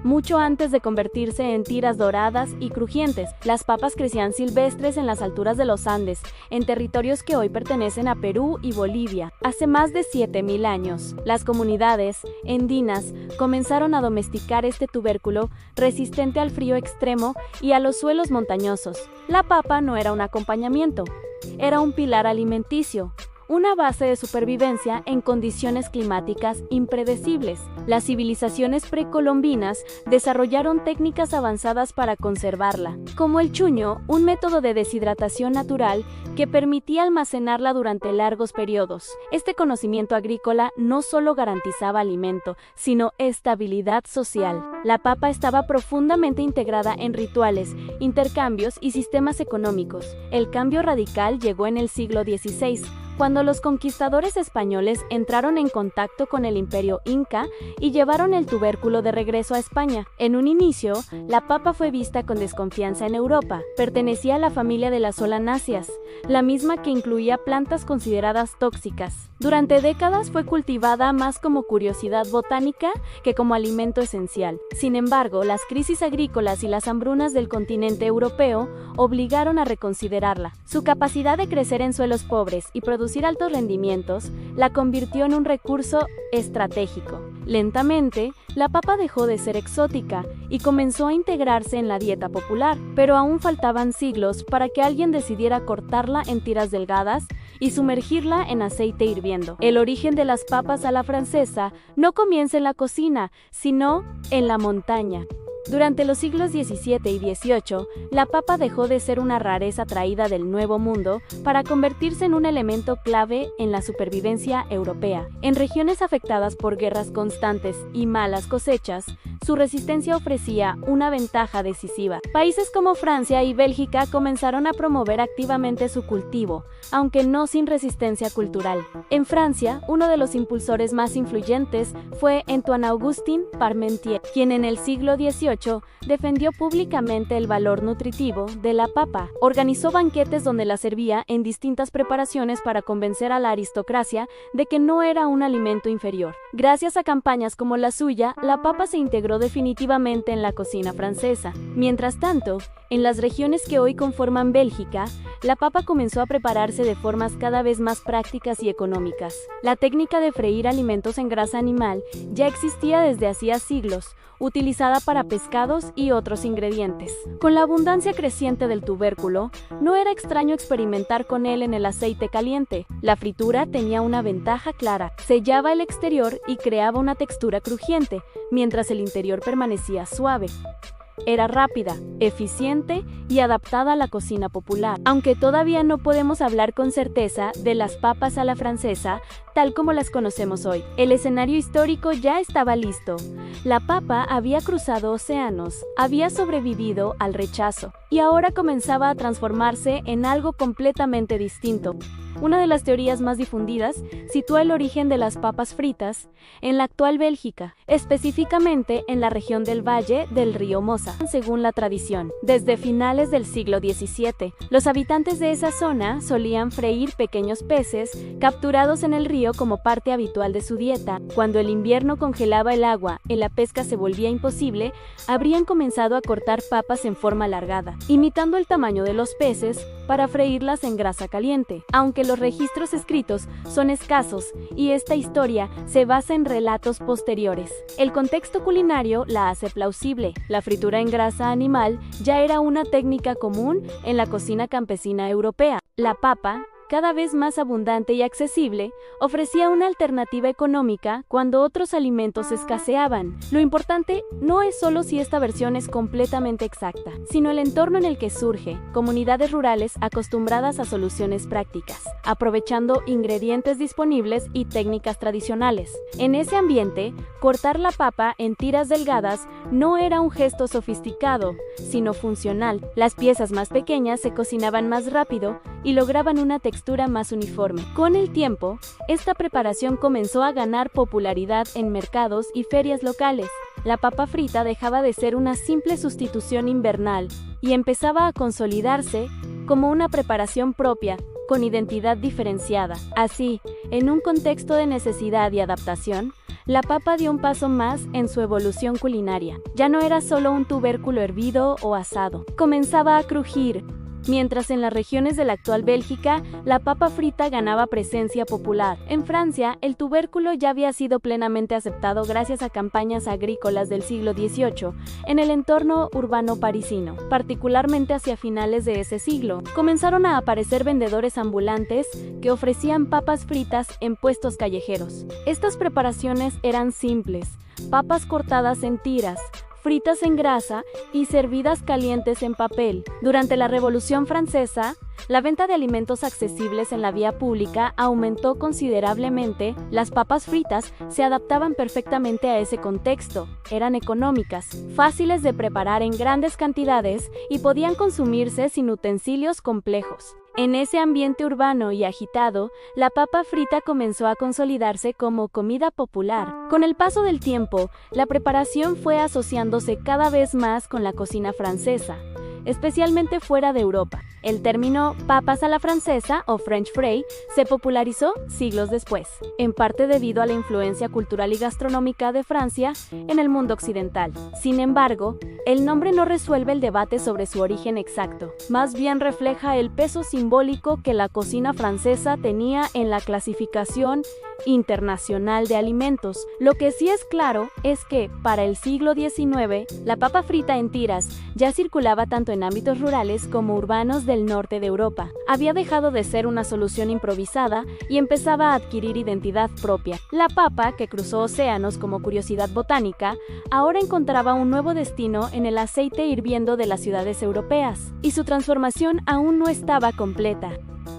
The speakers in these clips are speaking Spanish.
mucho antes de convertirse en tiras doradas y crujientes. Las papas crecían silvestres en las alturas de los Andes, en territorios que hoy pertenecen a Perú y Bolivia. Hace más de 7000 años, las comunidades andinas comenzaron a domesticar este tubérculo resistente al frío extremo y a los suelos montañosos. La papa no era un acompañamiento, era un pilar alimenticio, una base de supervivencia en condiciones climáticas impredecibles. Las civilizaciones precolombinas desarrollaron técnicas avanzadas para conservarla, como el chuño, un método de deshidratación natural que permitía almacenarla durante largos periodos. Este conocimiento agrícola no solo garantizaba alimento, sino estabilidad social. La papa estaba profundamente integrada en rituales, intercambios y sistemas económicos. El cambio radical llegó en el siglo XVI, cuando los conquistadores españoles entraron en contacto con el imperio inca y llevaron el tubérculo de regreso a España. En un inicio, la papa fue vista con desconfianza en Europa. Pertenecía a la familia de las solanáceas, la misma que incluía plantas consideradas tóxicas. Durante décadas fue cultivada más como curiosidad botánica que como alimento esencial. Sin embargo, las crisis agrícolas y las hambrunas del continente europeo obligaron a reconsiderarla. Su capacidad de crecer en suelos pobres y producir altos rendimientos la convirtió en un recurso estratégico. Lentamente, la papa dejó de ser exótica y comenzó a integrarse en la dieta popular, pero aún faltaban siglos para que alguien decidiera cortarla en tiras delgadas y sumergirla en aceite hirviendo. El origen de las papas a la francesa no comienza en la cocina, sino en la montaña. Durante los siglos XVII y XVIII, la papa dejó de ser una rareza traída del Nuevo Mundo para convertirse en un elemento clave en la supervivencia europea. En regiones afectadas por guerras constantes y malas cosechas, su resistencia ofrecía una ventaja decisiva. Países como Francia y Bélgica comenzaron a promover activamente su cultivo, aunque no sin resistencia cultural. En Francia, uno de los impulsores más influyentes fue Antoine-Augustin Parmentier, quien en el siglo XVIII defendió públicamente el valor nutritivo de la papa. Organizó banquetes donde la servía en distintas preparaciones para convencer a la aristocracia de que no era un alimento inferior. Gracias a campañas como la suya, la papa se integró definitivamente en la cocina francesa. Mientras tanto, en las regiones que hoy conforman Bélgica, la papa comenzó a prepararse de formas cada vez más prácticas y económicas. La técnica de freír alimentos en grasa animal ya existía desde hacía siglos, utilizada para pescados y otros ingredientes. Con la abundancia creciente del tubérculo, no era extraño experimentar con él en el aceite caliente. La fritura tenía una ventaja clara: sellaba el exterior y creaba una textura crujiente, mientras el interior permanecía suave. Era rápida, eficiente y adaptada a la cocina popular. Aunque todavía no podemos hablar con certeza de las papas a la francesa tal como las conocemos hoy, el escenario histórico ya estaba listo. La papa había cruzado océanos, había sobrevivido al rechazo y ahora comenzaba a transformarse en algo completamente distinto. Una de las teorías más difundidas sitúa el origen de las papas fritas en la actual Bélgica, específicamente en la región del Valle del río Mosa. Según la tradición, desde finales del siglo XVII, los habitantes de esa zona solían freír pequeños peces capturados en el río como parte habitual de su dieta. Cuando el invierno congelaba el agua y la pesca se volvía imposible, habrían comenzado a cortar papas en forma alargada, imitando el tamaño de los peces, para freírlas en grasa caliente. Aunque los registros escritos son escasos y esta historia se basa en relatos posteriores, el contexto culinario la hace plausible. La fritura en grasa animal ya era una técnica común en la cocina campesina europea. La papa, cada vez más abundante y accesible, ofrecía una alternativa económica cuando otros alimentos escaseaban. Lo importante no es solo si esta versión es completamente exacta, sino el entorno en el que surge: comunidades rurales acostumbradas a soluciones prácticas, aprovechando ingredientes disponibles y técnicas tradicionales. En ese ambiente, cortar la papa en tiras delgadas no era un gesto sofisticado, sino funcional. Las piezas más pequeñas se cocinaban más rápido y lograban una textura más uniforme. Con el tiempo, esta preparación comenzó a ganar popularidad en mercados y ferias locales. La papa frita dejaba de ser una simple sustitución invernal y empezaba a consolidarse como una preparación propia, con identidad diferenciada. Así, en un contexto de necesidad y adaptación, la papa dio un paso más en su evolución culinaria. Ya no era solo un tubérculo hervido o asado. Comenzaba a crujir. Mientras en las regiones de la actual Bélgica, la papa frita ganaba presencia popular. En Francia, el tubérculo ya había sido plenamente aceptado gracias a campañas agrícolas del siglo XVIII en el entorno urbano parisino. Particularmente hacia finales de ese siglo, comenzaron a aparecer vendedores ambulantes que ofrecían papas fritas en puestos callejeros. Estas preparaciones eran simples: papas cortadas en tiras, fritas en grasa y servidas calientes en papel. Durante la Revolución Francesa, la venta de alimentos accesibles en la vía pública aumentó considerablemente. Las papas fritas se adaptaban perfectamente a ese contexto. Eran económicas, fáciles de preparar en grandes cantidades y podían consumirse sin utensilios complejos. En ese ambiente urbano y agitado, la papa frita comenzó a consolidarse como comida popular. Con el paso del tiempo, la preparación fue asociándose cada vez más con la cocina francesa, especialmente fuera de Europa. El término papas a la francesa o French fry se popularizó siglos después, en parte debido a la influencia cultural y gastronómica de Francia en el mundo occidental. Sin embargo, el nombre no resuelve el debate sobre su origen exacto, más bien refleja el peso simbólico que la cocina francesa tenía en la clasificación internacional de alimentos. Lo que sí es claro es que, para el siglo XIX, la papa frita en tiras ya circulaba tanto en ámbitos rurales como urbanos del norte de Europa. Había dejado de ser una solución improvisada y empezaba a adquirir identidad propia. La papa, que cruzó océanos como curiosidad botánica, ahora encontraba un nuevo destino en el aceite hirviendo de las ciudades europeas, y su transformación aún no estaba completa.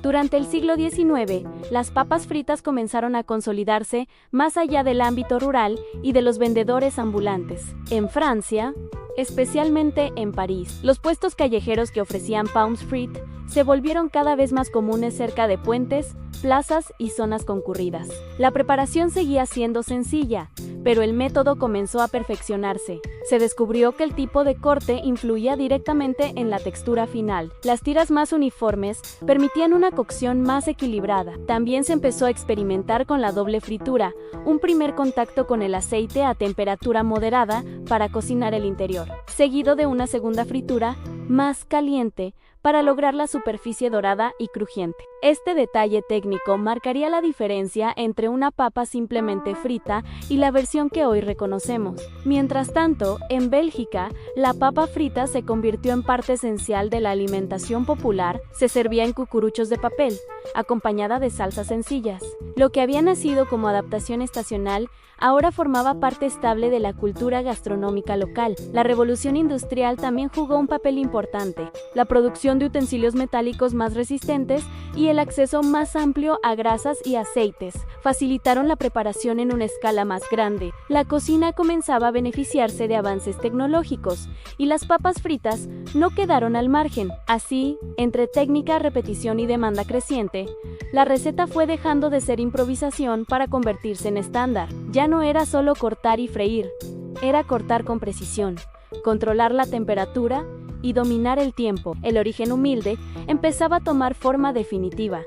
Durante el siglo XIX, las papas fritas comenzaron a consolidarse más allá del ámbito rural y de los vendedores ambulantes. En Francia, especialmente en París, los puestos callejeros que ofrecían pommes frites se volvieron cada vez más comunes cerca de puentes, plazas y zonas concurridas. La preparación seguía siendo sencilla, pero el método comenzó a perfeccionarse. Se descubrió que el tipo de corte influía directamente en la textura final. Las tiras más uniformes permitían una cocción más equilibrada. También se empezó a experimentar con la doble fritura, un primer contacto con el aceite a temperatura moderada para cocinar el interior, seguido de una segunda fritura más caliente para lograr la superficie dorada y crujiente. Este detalle técnico marcaría la diferencia entre una papa simplemente frita y la versión que hoy reconocemos. Mientras tanto, en Bélgica, la papa frita se convirtió en parte esencial de la alimentación popular. Se servía en cucuruchos de papel, acompañada de salsas sencillas. Lo que había nacido como adaptación estacional ahora formaba parte estable de la cultura gastronómica local. La revolución industrial también jugó un papel importante. La producción de utensilios metálicos más resistentes y el acceso más amplio a grasas y aceites facilitaron la preparación en una escala más grande. La cocina comenzaba a beneficiarse de avances tecnológicos y las papas fritas no quedaron al margen. Así, entre técnica, repetición y demanda creciente, la receta fue dejando de ser improvisación para convertirse en estándar. Ya no era solo cortar y freír, era cortar con precisión, controlar la temperatura y dominar el tiempo. El origen humilde empezaba a tomar forma definitiva.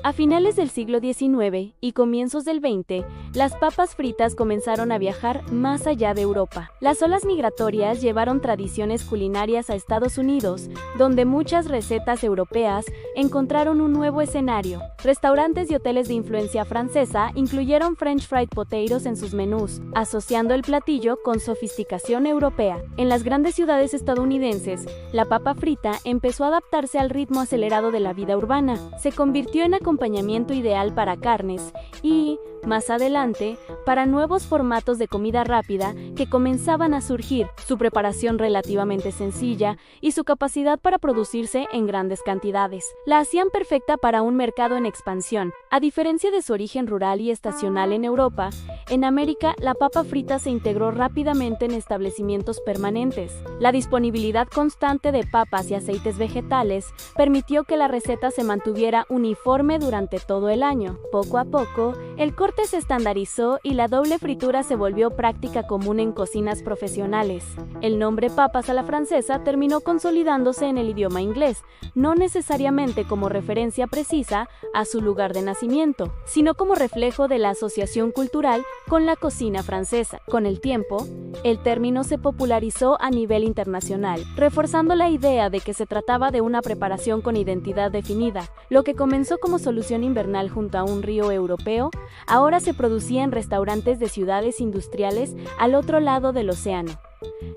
A finales del siglo XIX y comienzos del XX, las papas fritas comenzaron a viajar más allá de Europa. Las olas migratorias llevaron tradiciones culinarias a Estados Unidos, donde muchas recetas europeas encontraron un nuevo escenario. Restaurantes y hoteles de influencia francesa incluyeron French fried potatoes en sus menús, asociando el platillo con sofisticación europea. En las grandes ciudades estadounidenses, la papa frita empezó a adaptarse al ritmo acelerado de la vida urbana. Se convirtió en acompañamiento ideal para carnes y, más adelante, para nuevos formatos de comida rápida que comenzaban a surgir. Su preparación relativamente sencilla y su capacidad para producirse en grandes cantidades la hacían perfecta para un mercado en expansión. A diferencia de su origen rural y estacional en Europa, en América la papa frita se integró rápidamente en establecimientos permanentes. La disponibilidad constante de papas y aceites vegetales permitió que la receta se mantuviera uniforme durante todo el año. Poco a poco, el corte corte se estandarizó y la doble fritura se volvió práctica común en cocinas profesionales. El nombre papas a la francesa terminó consolidándose en el idioma inglés, no necesariamente como referencia precisa a su lugar de nacimiento, sino como reflejo de la asociación cultural con la cocina francesa. Con el tiempo, el término se popularizó a nivel internacional, reforzando la idea de que se trataba de una preparación con identidad definida. Lo que comenzó como solución invernal junto a un río europeo, ahora se producía en restaurantes de ciudades industriales al otro lado del océano.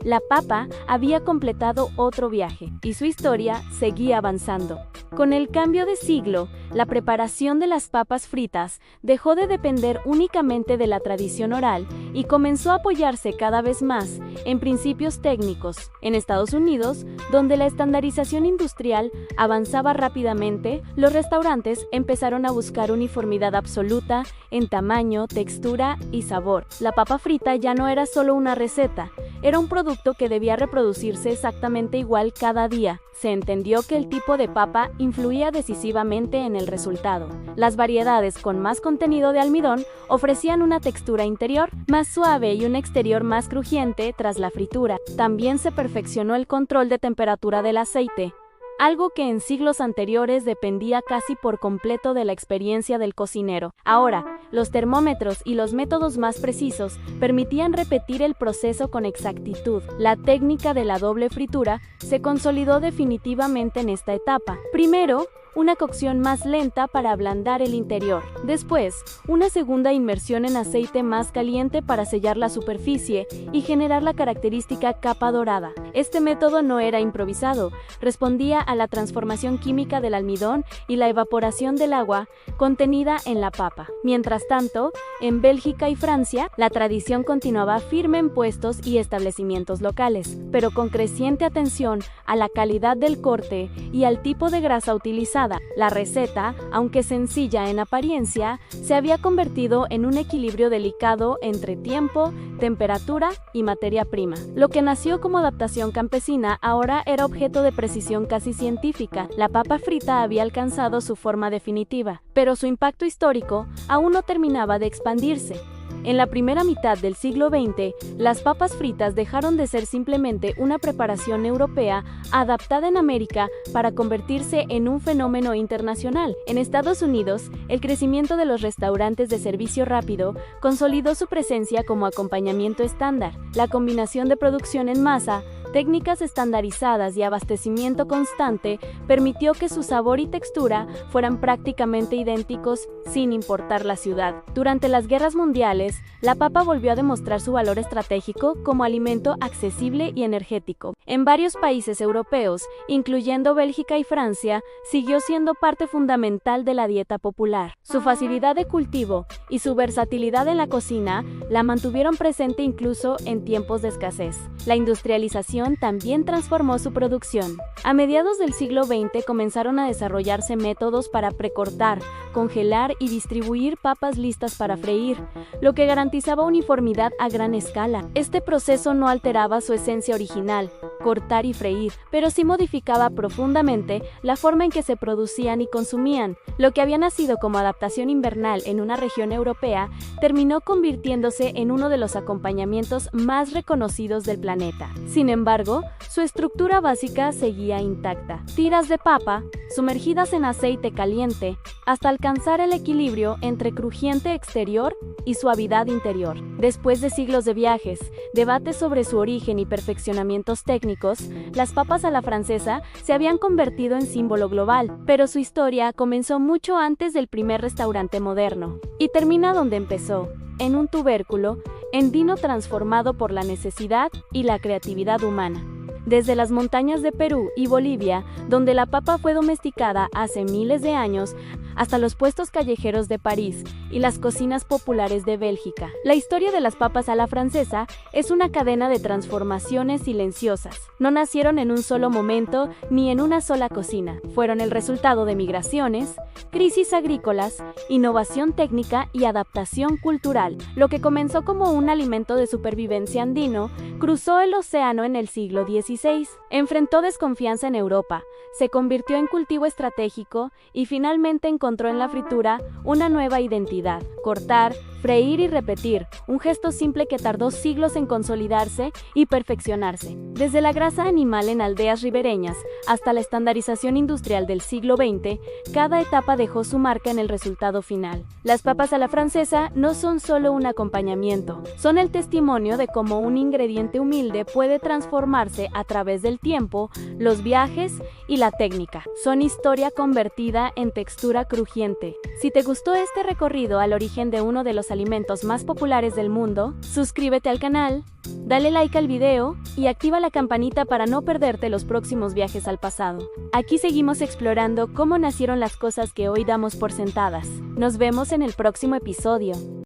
La papa había completado otro viaje, y su historia seguía avanzando. Con el cambio de siglo, la preparación de las papas fritas dejó de depender únicamente de la tradición oral y comenzó a apoyarse cada vez más en principios técnicos. En Estados Unidos, donde la estandarización industrial avanzaba rápidamente, los restaurantes empezaron a buscar uniformidad absoluta en tamaño, textura y sabor. La papa frita ya no era solo una receta, era un producto que debía reproducirse exactamente igual cada día. Se entendió que el tipo de papa influía decisivamente en el resultado. Las variedades con más contenido de almidón ofrecían una textura interior más suave y un exterior más crujiente tras la fritura. También se perfeccionó el control de temperatura del aceite, algo que en siglos anteriores dependía casi por completo de la experiencia del cocinero. Ahora, los termómetros y los métodos más precisos permitían repetir el proceso con exactitud. La técnica de la doble fritura se consolidó definitivamente en esta etapa. Primero, una cocción más lenta para ablandar el interior. Después, una segunda inmersión en aceite más caliente para sellar la superficie y generar la característica capa dorada. Este método no era improvisado, respondía a la transformación química del almidón y la evaporación del agua contenida en la papa. Mientras tanto, en Bélgica y Francia, la tradición continuaba firme en puestos y establecimientos locales, pero con creciente atención a la calidad del corte y al tipo de grasa utilizada. La receta, aunque sencilla en apariencia, se había convertido en un equilibrio delicado entre tiempo, temperatura y materia prima. Lo que nació como adaptación campesina ahora era objeto de precisión casi científica. La papa frita había alcanzado su forma definitiva, pero su impacto histórico aún no terminaba de expandirse. En la primera mitad del siglo XX, las papas fritas dejaron de ser simplemente una preparación europea adaptada en América para convertirse en un fenómeno internacional. En Estados Unidos, el crecimiento de los restaurantes de servicio rápido consolidó su presencia como acompañamiento estándar. La combinación de producción en masa, técnicas estandarizadas y abastecimiento constante permitió que su sabor y textura fueran prácticamente idénticos sin importar la ciudad. Durante las guerras mundiales, la papa volvió a demostrar su valor estratégico como alimento accesible y energético. En varios países europeos, incluyendo Bélgica y Francia, siguió siendo parte fundamental de la dieta popular. Su facilidad de cultivo y su versatilidad en la cocina la mantuvieron presente incluso en tiempos de escasez. La industrialización también transformó su producción. A mediados del siglo XX comenzaron a desarrollarse métodos para precortar, congelar y distribuir papas listas para freír, lo que garantizaba uniformidad a gran escala. Este proceso no alteraba su esencia original, cortar y freír, pero sí modificaba profundamente la forma en que se producían y consumían. Lo que había nacido como adaptación invernal en una región europea terminó convirtiéndose en uno de los acompañamientos más reconocidos del planeta. Sin embargo, su estructura básica seguía intacta. Tiras de papa, sumergidas en aceite caliente, hasta alcanzar el equilibrio entre crujiente exterior y suavidad interior. Después de siglos de viajes, debates sobre su origen y perfeccionamientos técnicos, las papas a la francesa se habían convertido en símbolo global, pero su historia comenzó mucho antes del primer restaurante moderno, y termina donde empezó, en un tubérculo, en vino transformado por la necesidad y la creatividad humana. Desde las montañas de Perú y Bolivia, donde la papa fue domesticada hace miles de años, hasta los puestos callejeros de París y las cocinas populares de Bélgica. La historia de las papas a la francesa es una cadena de transformaciones silenciosas. No nacieron en un solo momento ni en una sola cocina. Fueron el resultado de migraciones, crisis agrícolas, innovación técnica y adaptación cultural. Lo que comenzó como un alimento de supervivencia andino, cruzó el océano en el siglo XVI, enfrentó desconfianza en Europa, se convirtió en cultivo estratégico y finalmente encontró encontró en la fritura una nueva identidad: cortar, freír y repetir, un gesto simple que tardó siglos en consolidarse y perfeccionarse. Desde la grasa animal en aldeas ribereñas hasta la estandarización industrial del siglo XX, cada etapa dejó su marca en el resultado final. Las papas a la francesa no son solo un acompañamiento, son el testimonio de cómo un ingrediente humilde puede transformarse a través del tiempo, los viajes y la técnica. Son historia convertida en textura crujiente. Si te gustó este recorrido al origen de uno de los alimentos más populares del mundo, suscríbete al canal, dale like al video y activa la campanita para no perderte los próximos viajes al pasado. Aquí seguimos explorando cómo nacieron las cosas que hoy damos por sentadas. Nos vemos en el próximo episodio.